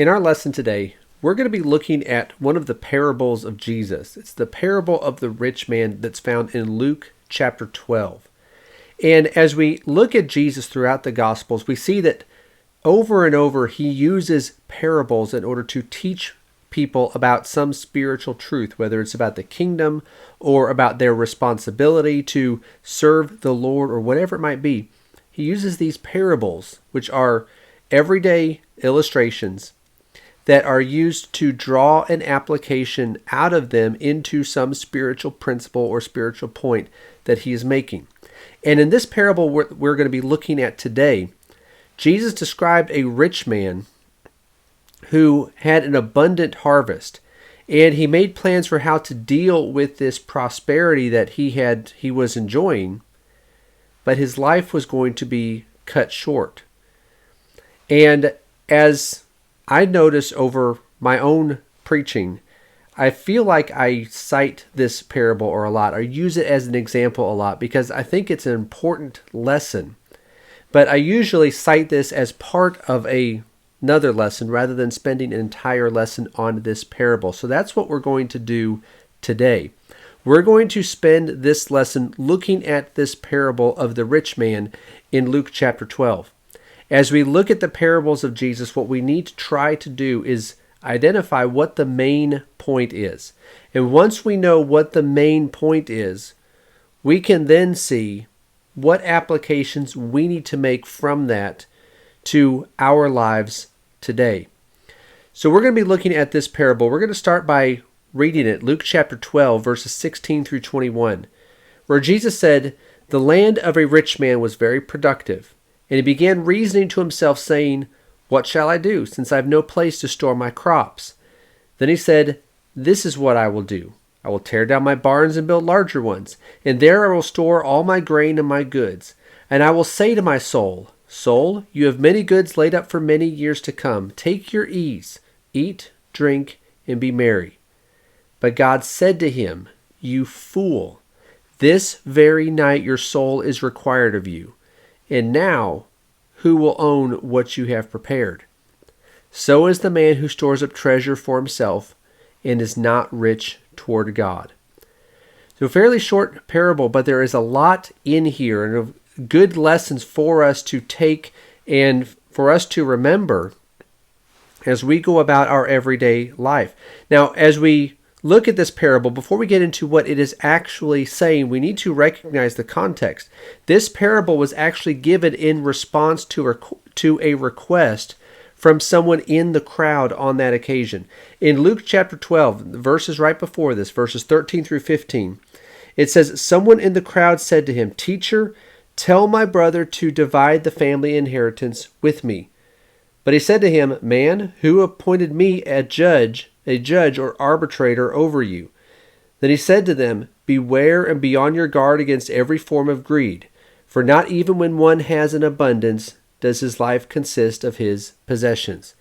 In our lesson today, we're going to be looking at one of the parables of Jesus. It's the parable of the rich man that's found in Luke chapter 12. And as we look at Jesus throughout the Gospels, we see that over and over he uses parables in order to teach people about some spiritual truth, whether it's about the kingdom or about their responsibility to serve the Lord or whatever it might be. He uses these parables, which are everyday illustrations that are used to draw an application out of them into some spiritual principle or spiritual point that he is making. And in this parable we're going to be looking at today, Jesus described a rich man who had an abundant harvest, and he made plans for how to deal with this prosperity that he was enjoying, but his life was going to be cut short. And as I notice over my own preaching, I feel like I cite this parable a lot, or use it as an example a lot, because I think it's an important lesson. But I usually cite this as part of another lesson rather than spending an entire lesson on this parable. So that's what we're going to do today. We're going to spend this lesson looking at this parable of the rich man in Luke chapter 12. As we look at the parables of Jesus, what we need to try to do is identify what the main point is. And once we know what the main point is, we can then see what applications we need to make from that to our lives today. So we're going to be looking at this parable. We're going to start by reading it, Luke chapter 12, verses 16 through 21, where Jesus said, "The land of a rich man was very productive. And he began reasoning to himself, saying, 'What shall I do, since I have no place to store my crops?' Then he said, 'This is what I will do. I will tear down my barns and build larger ones, and there I will store all my grain and my goods. And I will say to my soul, Soul, you have many goods laid up for many years to come. Take your ease, eat, drink, and be merry.' But God said to him, 'You fool, this very night your soul is required of you. And now, who will own what you have prepared? So is the man who stores up treasure for himself and is not rich toward God.'" So a fairly short parable, but there is a lot in here and good lessons for us to take and for us to remember as we go about our everyday life. Now, as we look at this parable, before we get into what it is actually saying, we need to recognize the context. This parable was actually given in response to a request from someone in the crowd on that occasion. In Luke chapter 12, the verses right before this, verses 13 through 15, it says, "Someone in the crowd said to him, 'Teacher, tell my brother to divide the family inheritance with me.' But he said to him, 'Man, who appointed me a judge or arbitrator over you?' Then he said to them, 'Beware and be on your guard against every form of greed, for not even when one has an abundance does his life consist of his possessions.'"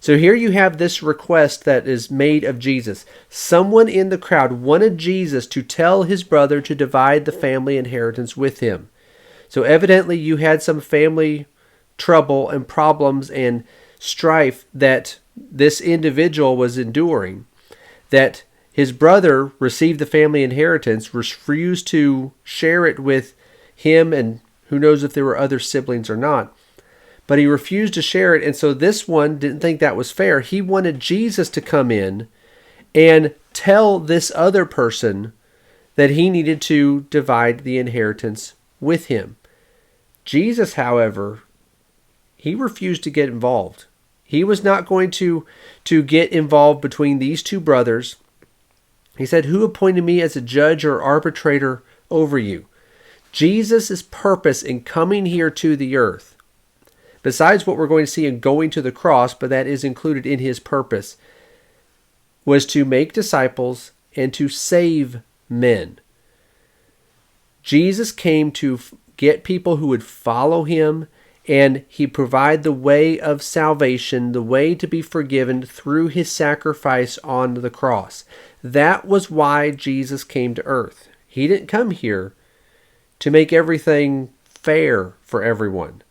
So here you have this request that is made of Jesus. Someone in the crowd wanted Jesus to tell his brother to divide the family inheritance with him. So evidently you had some family trouble and problems and strife that this individual was enduring, that his brother received the family inheritance, refused to share it with him, and who knows if there were other siblings or not, but he refused to share it. And so this one didn't think that was fair. He wanted Jesus to come in and tell this other person that he needed to divide the inheritance with him. Jesus, however, he refused to get involved. He was not going to get involved between these two brothers. He said, "Who appointed me as a judge or arbitrator over you?" Jesus' purpose in coming here to the earth, besides what we're going to see in going to the cross, but that is included in his purpose, was to make disciples and to save men. Jesus came to get people who would follow him, and he provided the way of salvation, the way to be forgiven through his sacrifice on the cross. That was why Jesus came to earth. He didn't come here to make everything fair for everyone.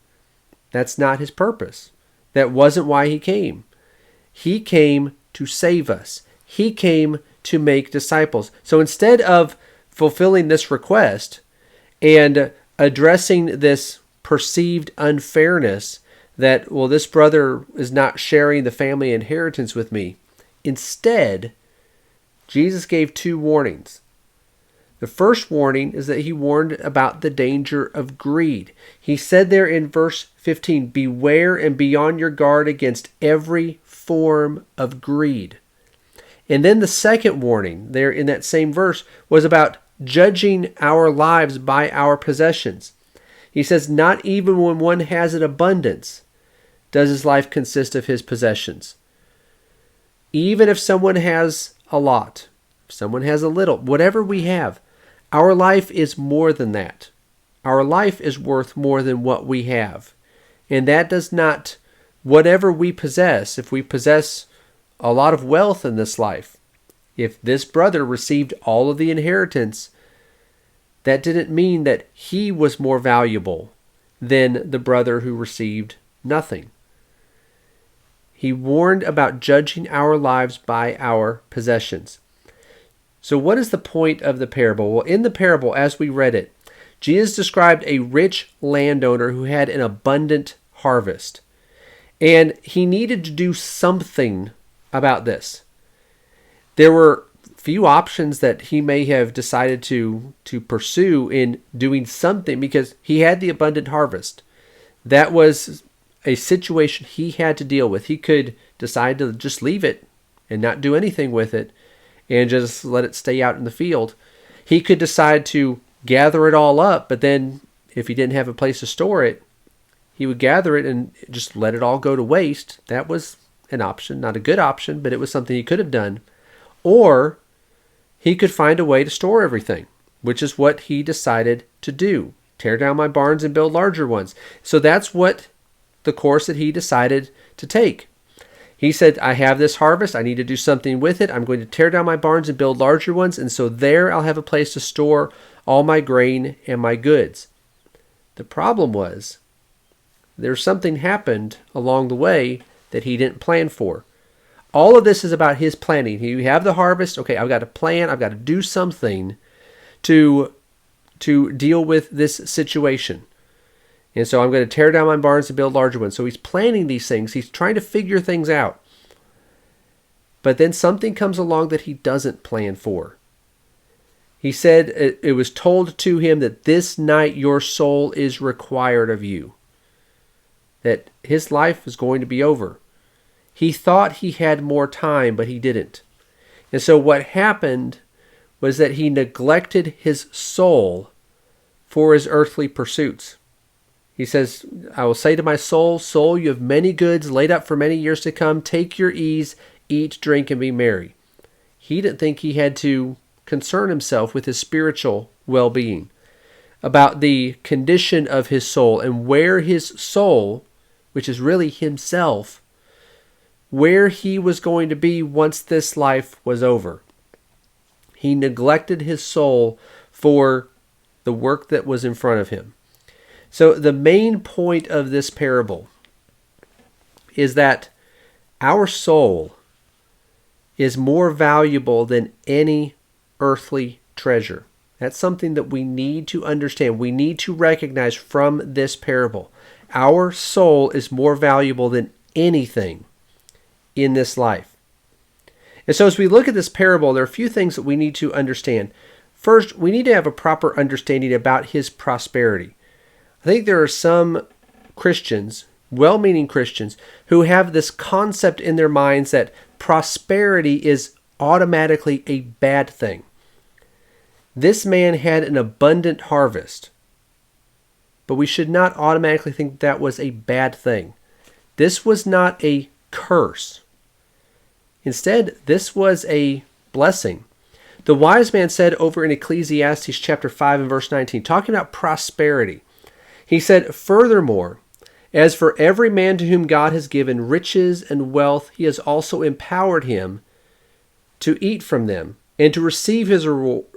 That's not his purpose. That wasn't why he came. He came to save us. He came to make disciples. So instead of fulfilling this request and addressing this perceived unfairness that, well, this brother is not sharing the family inheritance with me, instead, Jesus gave two warnings. The first warning is that he warned about the danger of greed. He said there in verse 15, "Beware and be on your guard against every form of greed." And then the second warning there in that same verse was about judging our lives by our possessions. He says, "Not even when one has an abundance does his life consist of his possessions." Even if someone has a lot, if someone has a little, whatever we have, our life is more than that. Our life is worth more than what we have. And that does not, whatever we possess, if we possess a lot of wealth in this life, if this brother received all of the inheritance, that didn't mean that he was more valuable than the brother who received nothing. He warned about judging our lives by our possessions. So what is the point of the parable? Well, in the parable, as we read it, Jesus described a rich landowner who had an abundant harvest. And he needed to do something about this. There were few options that he may have decided to pursue in doing something because he had the abundant harvest. That was a situation he had to deal with. He could decide to just leave it and not do anything with it and just let it stay out in the field. He could decide to gather it all up, but then if he didn't have a place to store it, he would gather it and just let it all go to waste. That was an option, not a good option, but it was something he could have done. Or he could find a way to store everything, which is what he decided to do. Tear down my barns and build larger ones. So that's what the course that he decided to take. He said, I have this harvest. I need to do something with it. I'm going to tear down my barns and build larger ones. And so there I'll have a place to store all my grain and my goods. The problem was there's something happened along the way that he didn't plan for. All of this is about his planning. You have the harvest. Okay, I've got to plan. I've got to do something to deal with this situation. And so I'm going to tear down my barns and build larger ones. So he's planning these things. He's trying to figure things out. But then something comes along that he doesn't plan for. He said it was told to him that this night your soul is required of you. That his life is going to be over. He thought he had more time, but he didn't. And so what happened was that he neglected his soul for his earthly pursuits. He says, I will say to my soul, soul, you have many goods laid up for many years to come. Take your ease, eat, drink, and be merry. He didn't think he had to concern himself with his spiritual well-being, about the condition of his soul and where his soul, which is really himself, where he was going to be once this life was over. He neglected his soul for the work that was in front of him. So the main point of this parable is that our soul is more valuable than any earthly treasure. That's something that we need to understand. We need to recognize from this parable. Our soul is more valuable than anything in this life. And so as we look at this parable, there are a few things that we need to understand. First, we need to have a proper understanding about his prosperity. I think there are some Christians, well-meaning Christians, who have this concept in their minds that prosperity is automatically a bad thing. This man had an abundant harvest, but we should not automatically think that was a bad thing. This was not a curse. Instead, this was a blessing. The wise man said over in Ecclesiastes chapter 5 and verse 19, talking about prosperity, he said, furthermore, as for every man to whom God has given riches and wealth, he has also empowered him to eat from them and to receive his reward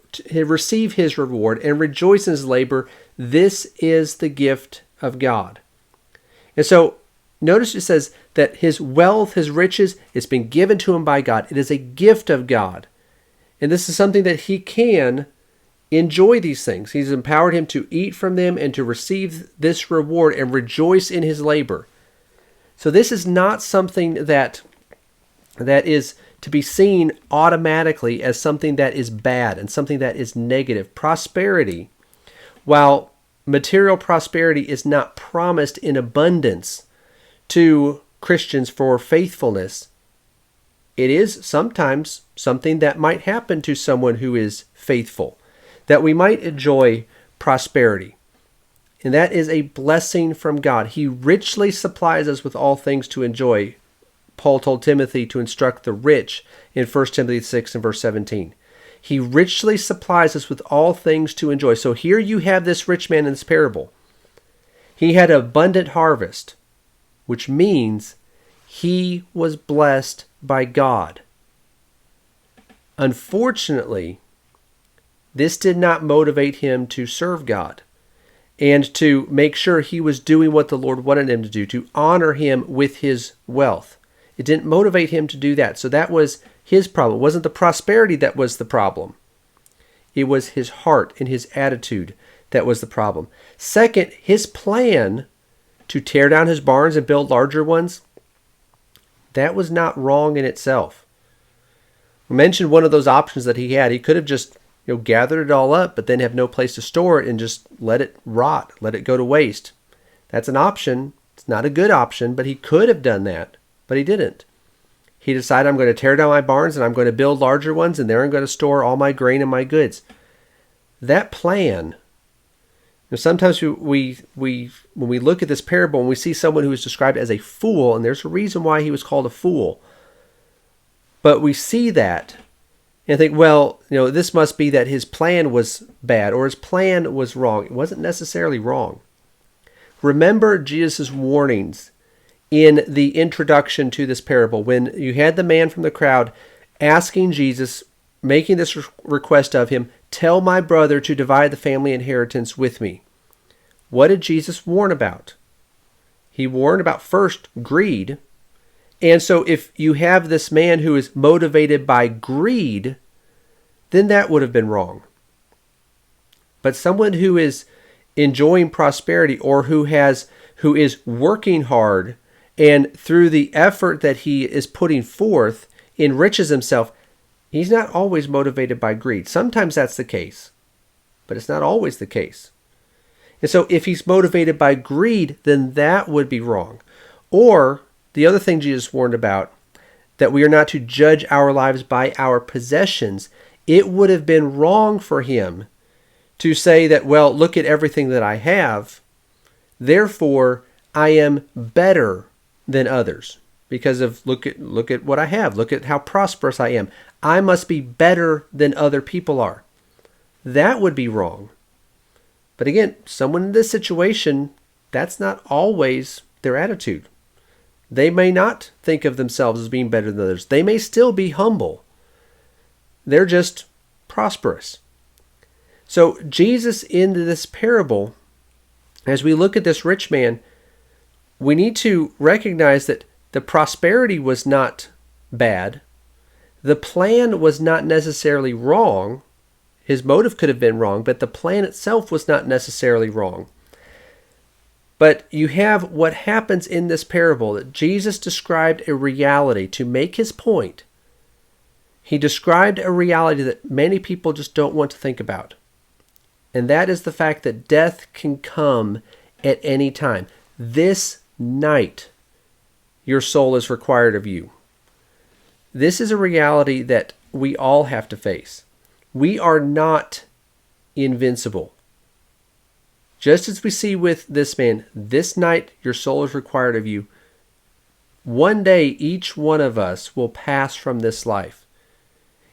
and rejoice in his labor. This is the gift of God. And so notice it says that his wealth, his riches, it's been given to him by God. It is a gift of God. And this is something that he can enjoy these things. He's empowered him to eat from them and to receive this reward and rejoice in his labor. So this is not something that is to be seen automatically as something that is bad and something that is negative. Prosperity, while material prosperity is not promised in abundance to Christians for faithfulness, it is sometimes something that might happen to someone who is faithful, that we might enjoy prosperity. And that is a blessing from God. He richly supplies us with all things to enjoy. Paul told Timothy to instruct the rich in 1 Timothy 6 and verse 17. He richly supplies us with all things to enjoy. So here you have this rich man in this parable. He had an abundant harvest, which means he was blessed by God. Unfortunately, this did not motivate him to serve God and to make sure he was doing what the Lord wanted him to do, to honor him with his wealth. It didn't motivate him to do that. So that was his problem. It wasn't the prosperity that was the problem. It was his heart and his attitude that was the problem. Second, his plan to tear down his barns and build larger ones, that was not wrong in itself. We mentioned one of those options that he had. He could have just gathered it all up, but then have no place to store it and just let it rot, let it go to waste. That's an option. It's not a good option, but he could have done that, but he didn't. He decided, I'm going to tear down my barns and I'm going to build larger ones, and there I'm going to store all my grain and my goods. That plan, sometimes we when we look at this parable and we see someone who is described as a fool, and there's a reason why he was called a fool, but we see that and think, well, this must be that his plan was bad or his plan was wrong. It wasn't necessarily wrong. Remember Jesus' warnings in the introduction to this parable, when you had the man from the crowd asking Jesus, making this request of him, tell my brother to divide the family inheritance with me. What did Jesus warn about? He warned about, first, greed. And so if you have this man who is motivated by greed, then that would have been wrong. But someone who is enjoying prosperity, or who is working hard, and through the effort that he is putting forth enriches himself, he's not always motivated by greed. Sometimes that's the case, but it's not always the case. And so if he's motivated by greed, then that would be wrong. Or the other thing Jesus warned about, that we are not to judge our lives by our possessions. It would have been wrong for him to say that, well, look at everything that I have, therefore I am better than others because of look at what I have. Look at how prosperous I am. I must be better than other people are. That would be wrong. But again, someone in this situation, that's not always their attitude. They may not think of themselves as being better than others. They may still be humble. They're just prosperous. So Jesus, in this parable, as we look at this rich man, we need to recognize that the prosperity was not bad. The plan was not necessarily wrong. His motive could have been wrong, but the plan itself was not necessarily wrong. But you have what happens in this parable, that Jesus described a reality to make his point. He described a reality that many people just don't want to think about. And that is the fact that death can come at any time. This night, your soul is required of you. This is a reality that we all have to face. We are not invincible. Just as we see with this man, this night your soul is required of you. One day each one of us will pass from this life.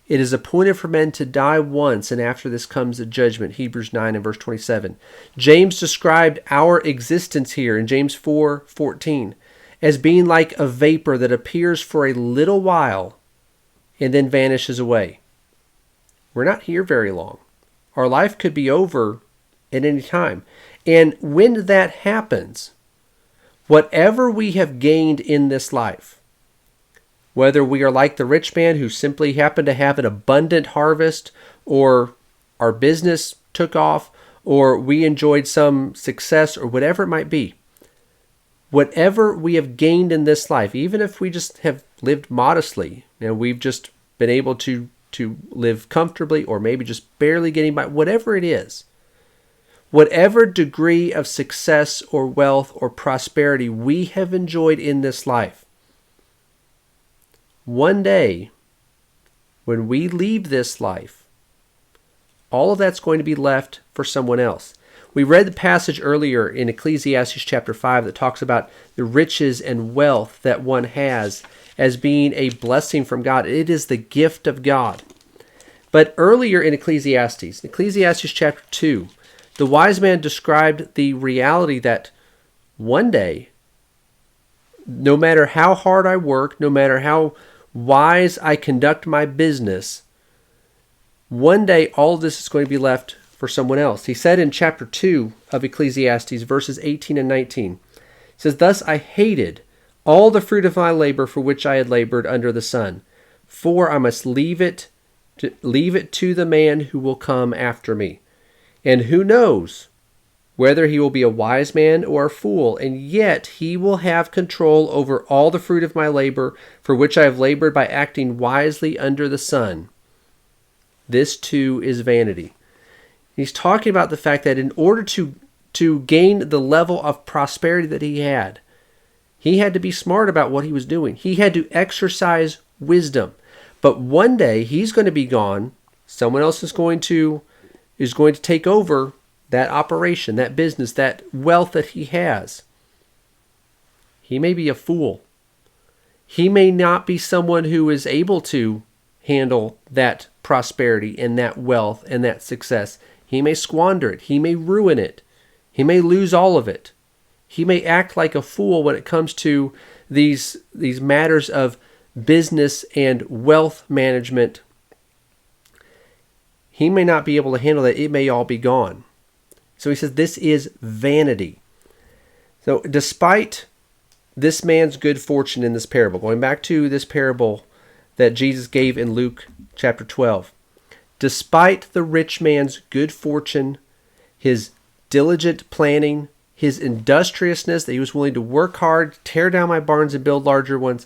It is appointed for men to die once, and after this comes the judgment. Hebrews 9 and verse 27. James described our existence here in James 4:14 as being like a vapor that appears for a little while and then vanishes away. We're not here very long. Our life could be over at any time. And when that happens, Whatever we have gained in this life, whether we are like the rich man who simply happened to have an abundant harvest, or our business took off, or we enjoyed some success, or whatever it might be, whatever we have gained in this life, even if we just have lived modestly, we've just been able to live comfortably, or maybe just barely getting by, whatever it is, whatever degree of success or wealth or prosperity we have enjoyed in this life, one day, when we leave this life, all of that's going to be left for someone else. We read the passage earlier in Ecclesiastes chapter 5 that talks about the riches and wealth that one has as being a blessing from God. It is the gift of God. But earlier in Ecclesiastes chapter 2, the wise man described the reality that one day, no matter how hard I work, no matter how wise I conduct my business, one day all of this is going to be left for someone else. He said in chapter 2 of Ecclesiastes, verses 18 and 19, he says, "Thus I hated all the fruit of my labor for which I had labored under the sun, for I must leave it to the man who will come after me. And who knows whether he will be a wise man or a fool, and yet he will have control over all the fruit of my labor, for which I have labored by acting wisely under the sun. This too is vanity." He's talking about the fact that in order to gain the level of prosperity that he had to be smart about what he was doing. He had to exercise wisdom. But one day he's going to be gone. Someone else is going to take over that operation, that business, that wealth that he has. He may be a fool. He may not be someone who is able to handle that prosperity and that wealth and that success. He may squander it. He may ruin it. He may lose all of it. He may act like a fool when it comes to these matters of business and wealth management. He may not be able to handle that. It may all be gone. So he says this is vanity. So despite this man's good fortune in this parable, going back to this parable that Jesus gave in Luke chapter 12, despite the rich man's good fortune, his diligent planning, his industriousness, that he was willing to work hard, tear down my barns and build larger ones,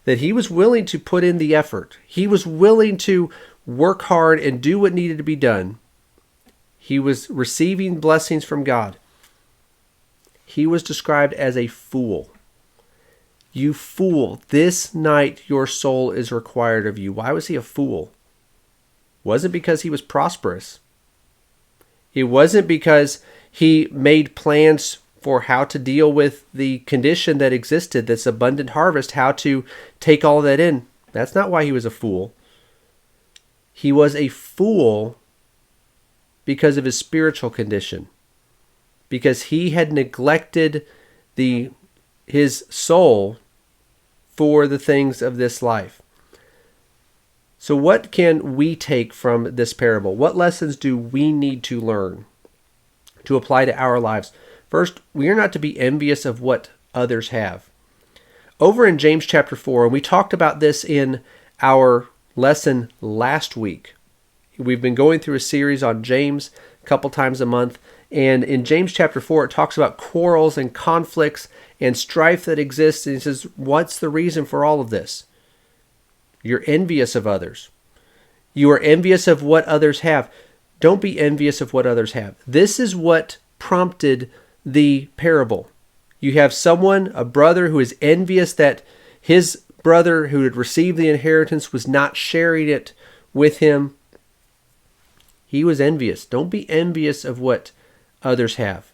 that he was willing to put in the effort. He was willing to work hard and do what needed to be done. He was receiving blessings from God. He was described as a fool. You fool, this night your soul is required of you. Why was he a fool? It wasn't because he was prosperous. It wasn't because he made plans for how to deal with the condition that existed, this abundant harvest, how to take all that in. That's not why he was a fool. He was a fool because of his spiritual condition, because he had neglected his soul for the things of this life. So what can we take from this parable? What lessons do we need to learn to apply to our lives? First, we are not to be envious of what others have. Over in James chapter 4, and we talked about this in our lesson last week. We've been going through a series on James a couple times a month, and in James chapter 4, it talks about quarrels and conflicts and strife that exists, and he says, what's the reason for all of this? You're envious of others. You are envious of what others have. Don't be envious of what others have. This is what prompted the parable. You have someone, a brother, who is envious that his brother who had received the inheritance was not sharing it with him. He was envious. Don't be envious of what others have.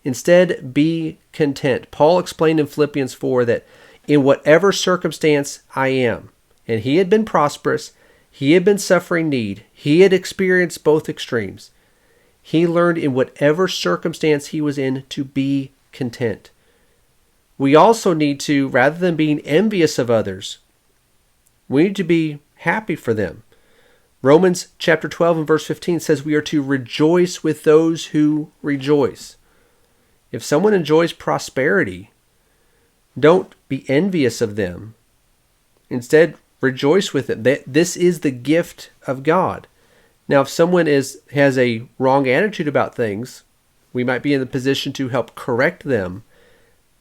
Instead, be content. Paul explained in Philippians 4 that in whatever circumstance I am, and he had been prosperous, he had been suffering need, he had experienced both extremes. He learned in whatever circumstance he was in to be content. We also need to, rather than being envious of others, we need to be happy for them. Romans chapter 12 and verse 15 says we are to rejoice with those who rejoice. If someone enjoys prosperity, Don't be envious of them. Instead, rejoice with them. This is the gift of God. Now, if someone has a wrong attitude about things, we might be in the position to help correct them,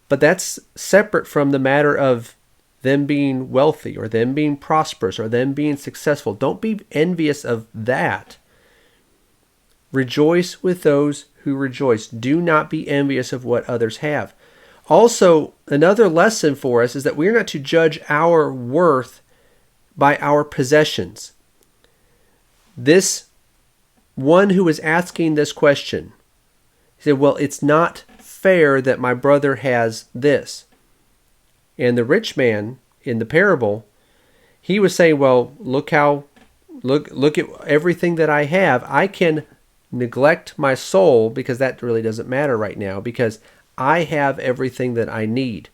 but that's separate from the matter of them being wealthy or them being prosperous or them being successful. Don't be envious of that. Rejoice with those who rejoice. Do not be envious of what others have. Also, another lesson for us is that we're not to judge our worth by our possessions. This one who was asking this question, he said, well, it's not fair that my brother has this. And the rich man in the parable, he was saying, well, look at everything that I have. I can neglect my soul because that really doesn't matter right now because I have everything that I need.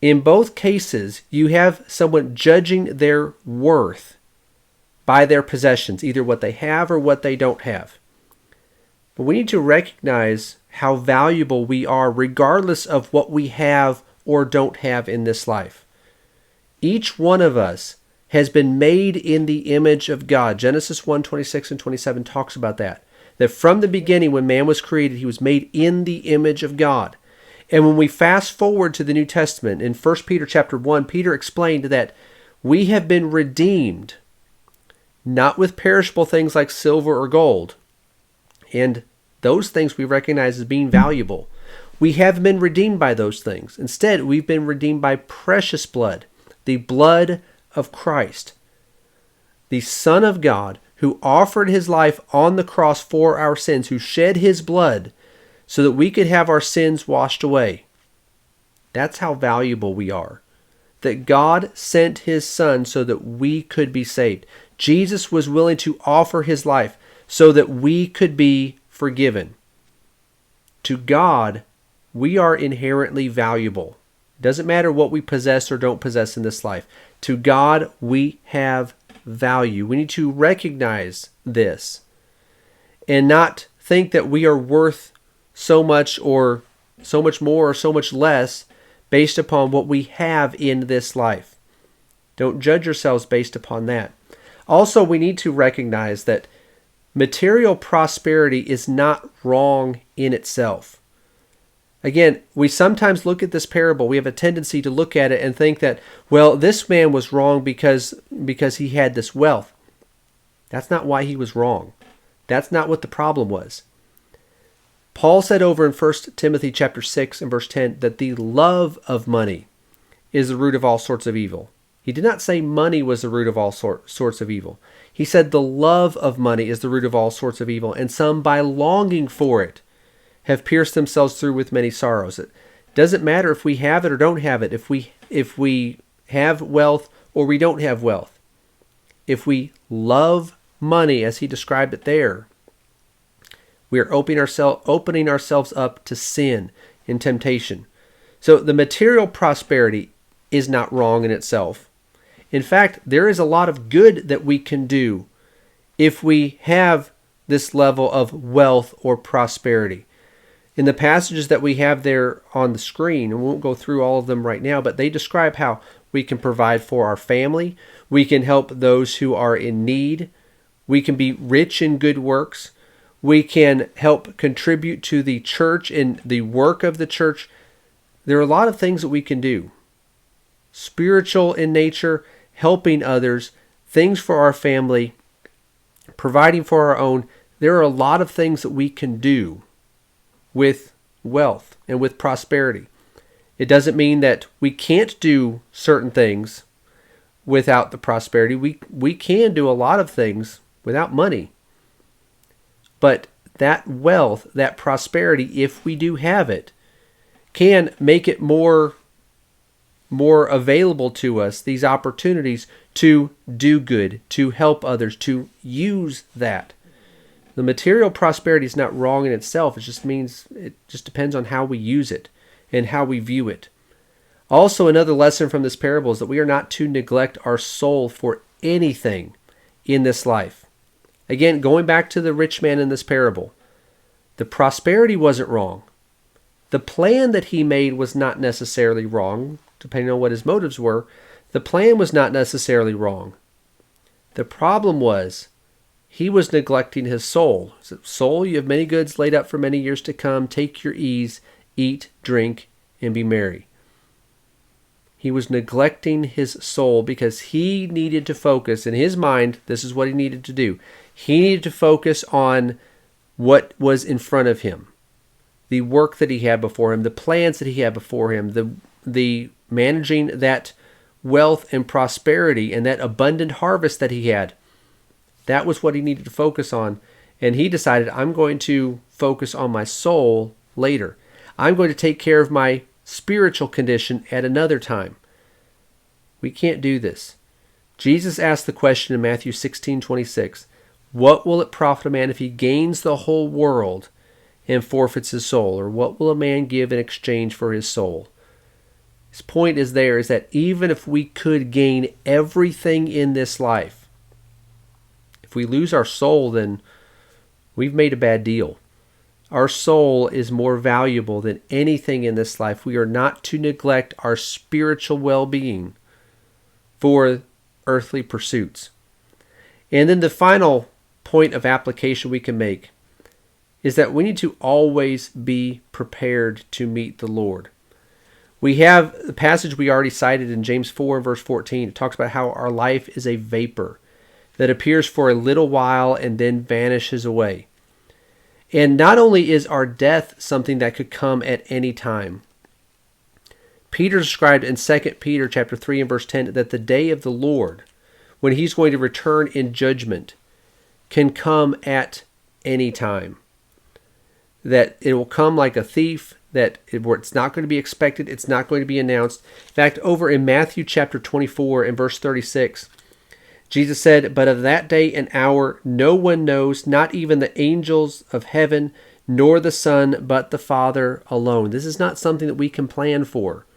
In both cases, you have someone judging their worth by their possessions, either what they have or what they don't have. But we need to recognize how valuable we are regardless of what we have or don't have in this life. Each one of us has been made in the image of God. Genesis 1:26 and 27 talks about that. That from the beginning when man was created, he was made in the image of God. And when we fast forward to the New Testament, in 1 Peter chapter 1, Peter explained that we have been redeemed, not with perishable things like silver or gold. And those things we recognize as being valuable. We have been redeemed by those things. Instead, we've been redeemed by precious blood, the blood of Christ, the Son of God, who offered his life on the cross for our sins, who shed his blood so that we could have our sins washed away. That's how valuable we are. That God sent his Son so that we could be saved. Jesus was willing to offer his life so that we could be forgiven. To God, we are inherently valuable. It doesn't matter what we possess or don't possess in this life. To God, we have value. We need to recognize this and not think that we are worth so much or so much more or so much less based upon what we have in this life. Don't judge yourselves based upon that. Also, we need to recognize that material prosperity is not wrong in itself. Again, we sometimes look at this parable, we have a tendency to look at it and think that, well, this man was wrong because he had this wealth. That's not why he was wrong. That's not what the problem was. Paul said over in 1 Timothy chapter 6 and verse 10 that the love of money is the root of all sorts of evil. He did not say money was the root of all sorts of evil. He said the love of money is the root of all sorts of evil, and some by longing for it have pierced themselves through with many sorrows. It doesn't matter if we have it or don't have it, if we have wealth or we don't have wealth. If we love money, as he described it there, we are opening ourselves up to sin and temptation. So the material prosperity is not wrong in itself. In fact, there is a lot of good that we can do if we have this level of wealth or prosperity. In the passages that we have there on the screen, and we won't go through all of them right now, but they describe how we can provide for our family, we can help those who are in need, we can be rich in good works, we can help contribute to the church and the work of the church. There are a lot of things that we can do. Spiritual in nature, helping others, things for our family, providing for our own. There are a lot of things that we can do with wealth and with prosperity. It doesn't mean that we can't do certain things without the prosperity. We can do a lot of things without money. But that wealth, that prosperity, if we do have it, can make it more available to us, these opportunities to do good, to help others, to use that. The material prosperity is not wrong in itself. It just depends on how we use it and how we view it. Also, another lesson from this parable is that we are not to neglect our soul for anything in this life. Again, going back to the rich man in this parable, the prosperity wasn't wrong. The plan that he made was not necessarily wrong, depending on what his motives were. The plan was not necessarily wrong. The problem was he was neglecting his soul. He said, soul, you have many goods laid up for many years to come. Take your ease, eat, drink, and be merry. He was neglecting his soul because he needed to focus. In his mind, this is what he needed to do. He needed to focus on what was in front of him, the work that he had before him, the plans that he had before him, the managing that wealth and prosperity and that abundant harvest that he had. That was what he needed to focus on. And he decided, I'm going to focus on my soul later. I'm going to take care of my spiritual condition at another time. We can't do this. Jesus asked the question in Matthew 16:26, what will it profit a man if he gains the whole world and forfeits his soul? Or what will a man give in exchange for his soul? His point is that even if we could gain everything in this life, if we lose our soul, then we've made a bad deal. Our soul is more valuable than anything in this life. We are not to neglect our spiritual well-being for earthly pursuits. And then the final point of application we can make is that we need to always be prepared to meet the Lord. We have the passage we already cited in James 4 verse 14. It talks about how our life is a vapor that appears for a little while and then vanishes away. And not only is our death something that could come at any time. Peter described in 2 Peter chapter 3 and verse 10 that the day of the Lord, when he's going to return in judgment, can come at any time. That it will come like a thief, that it's not going to be expected, it's not going to be announced. In fact, over in Matthew chapter 24 and verse 36, Jesus said, but of that day and hour no one knows, not even the angels of heaven, nor the Son, but the Father alone. This is not something that we can plan for.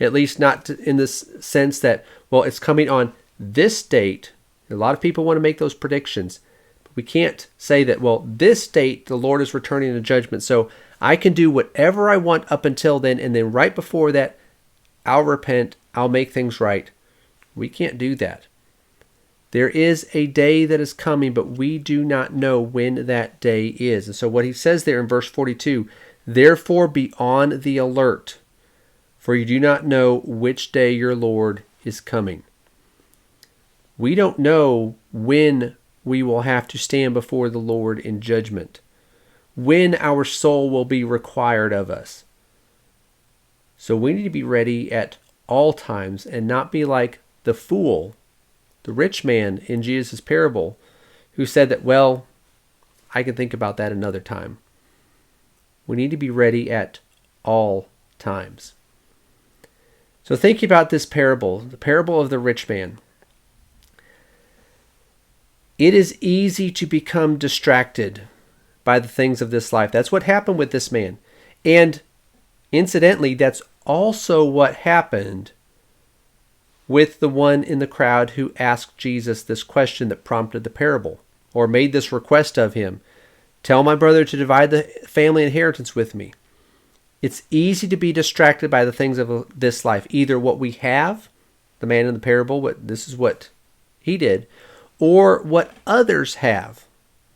At least not in this sense that, well, it's coming on this date. A lot of people want to make those predictions. But we can't say that, well, this date the Lord is returning to judgment, so I can do whatever I want up until then, and then right before that, I'll repent, I'll make things right. We can't do that. There is a day that is coming, but we do not know when that day is. And so what he says there in verse 42, therefore be on the alert, for you do not know which day your Lord is coming. We don't know when we will have to stand before the Lord in judgment, when our soul will be required of us. So we need to be ready at all times and not be like the fool, the rich man in Jesus' parable, who said that, well, I can think about that another time. We need to be ready at all times. So thinking about this parable, the parable of the rich man, it is easy to become distracted by the things of this life. That's what happened with this man. And incidentally, that's also what happened with the one in the crowd who asked Jesus this question that prompted the parable, or made this request of him. Tell my brother to divide the family inheritance with me. It's easy to be distracted by the things of this life. Either what we have, the man in the parable, this is what he did, or what others have,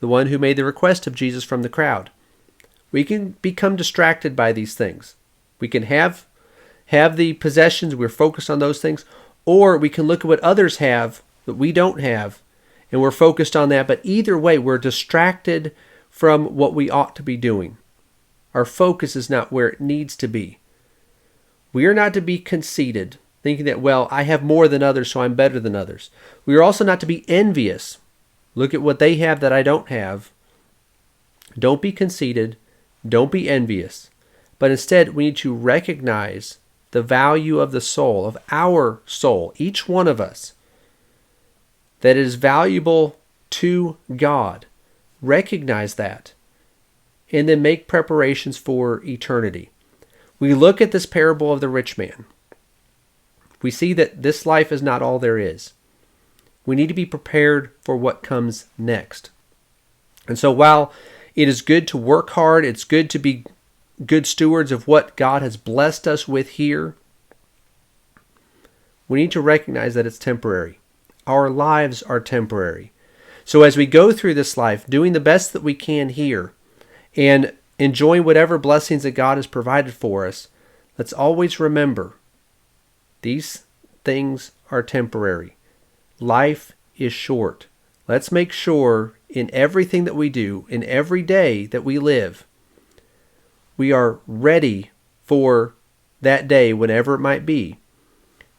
the one who made the request of Jesus from the crowd. We can become distracted by these things. We can have the possessions, we're focused on those things, or we can look at what others have that we don't have, and we're focused on that. But either way, we're distracted from what we ought to be doing. Our focus is not where it needs to be. We are not to be conceited, thinking that, well, I have more than others, so I'm better than others. We are also not to be envious. Look at what they have that I don't have. Don't be conceited. Don't be envious. But instead, we need to recognize the value of the soul, of our soul, each one of us, that it is valuable to God. Recognize that, and then make preparations for eternity. We look at this parable of the rich man. We see that this life is not all there is. We need to be prepared for what comes next. And so while it is good to work hard, it's good to be good stewards of what God has blessed us with here, we need to recognize that it's temporary. Our lives are temporary. So as we go through this life, doing the best that we can here and enjoying whatever blessings that God has provided for us, let's always remember these things are temporary. Life is short. Let's make sure in everything that we do, in every day that we live, we are ready for that day, whenever it might be,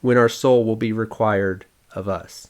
when our soul will be required of us.